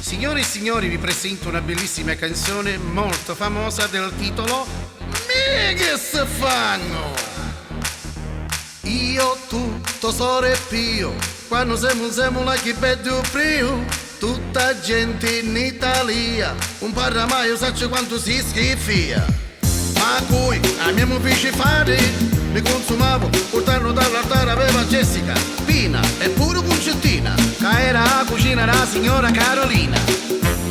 Signore e signori, vi presento una bellissima canzone molto famosa del titolo Me che se fanno? Io, tu, tesoro e Pio, quando siamo là che bello prio, tutta gente in Italia, un parramaio sa quanto si schifia. Ma qui a me mi piace fare, mi consumavo, portando dall'altare aveva Jessica, Pina e pure Concettina, che era a cucina la signora Carolina.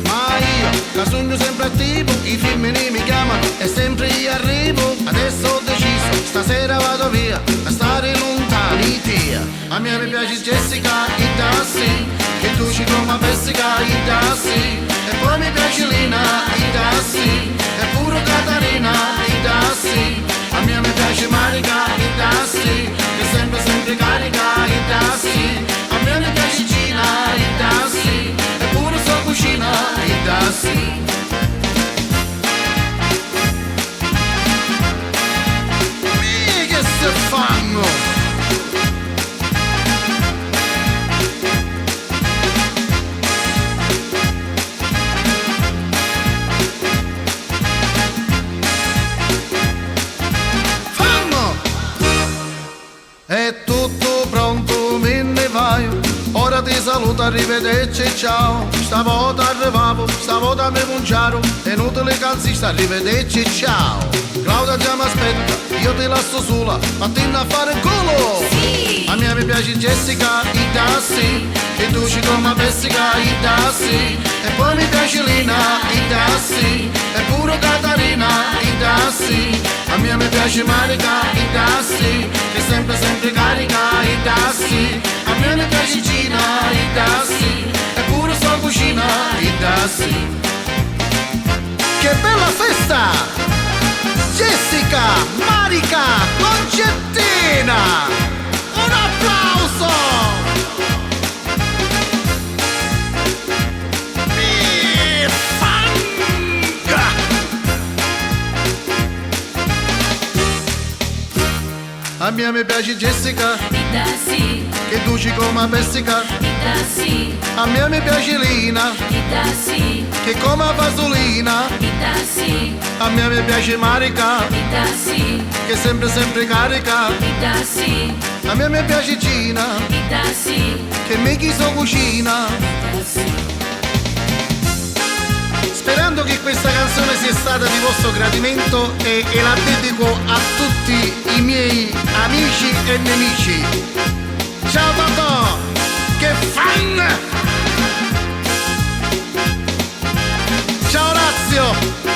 Ma io, che sono sempre attivo, i femmini mi chiamano e sempre io arrivo. Adesso ho deciso, stasera vado via, a stare lontani tia. A me mi piace Jessica, i tassi, che tu ci come pessica, i tassi. E poi mi piace Lina, i tassi, e pure Catarina, i tassi. A me mi piace Marica, i tassi, che sempre carica, i tassi. A me mi piace Gina, i tassi, e pure sua cucina, i tassi. Mi che se fanno? È tutto pronto, me ne vai. Ora ti saluto, arrivederci, ciao. Stavolta arrivavo, stavolta mi punciaro. È inutile calzista, arrivederci, ciao. Claudia già mi aspetta, io ti lascio sola, vattene a fare il culo. Sì. A me piace Jessica, i tassi, e tu ci come pessica, i tassi. E poi mi piace Lina, i tassi, e pure Catarina, i tassi. A me piace Marica, i tassi, che sempre carica, i tassi. A me piace Gina, i tassi, e pure sua cucina, i tassi. Che bella festa! Jessica, Marica, Concettina! Un applauso! Mi fanga! A me mi piace Jessica, I tassi, che tu ci come pessica. i tassi, A me mi piace Lina, i tassi, che come vasolina. i tassi, A me mi piace Marica, i tassi, che sempre carica. i tassi, A me mi piace Gina, i tassi, che mi chiso cucina. Sperando che questa canzone sia stata di vostro gradimento e la dedico a tutti i miei amici e nemici. Ciao Totò, che fan! Ciao Orazio!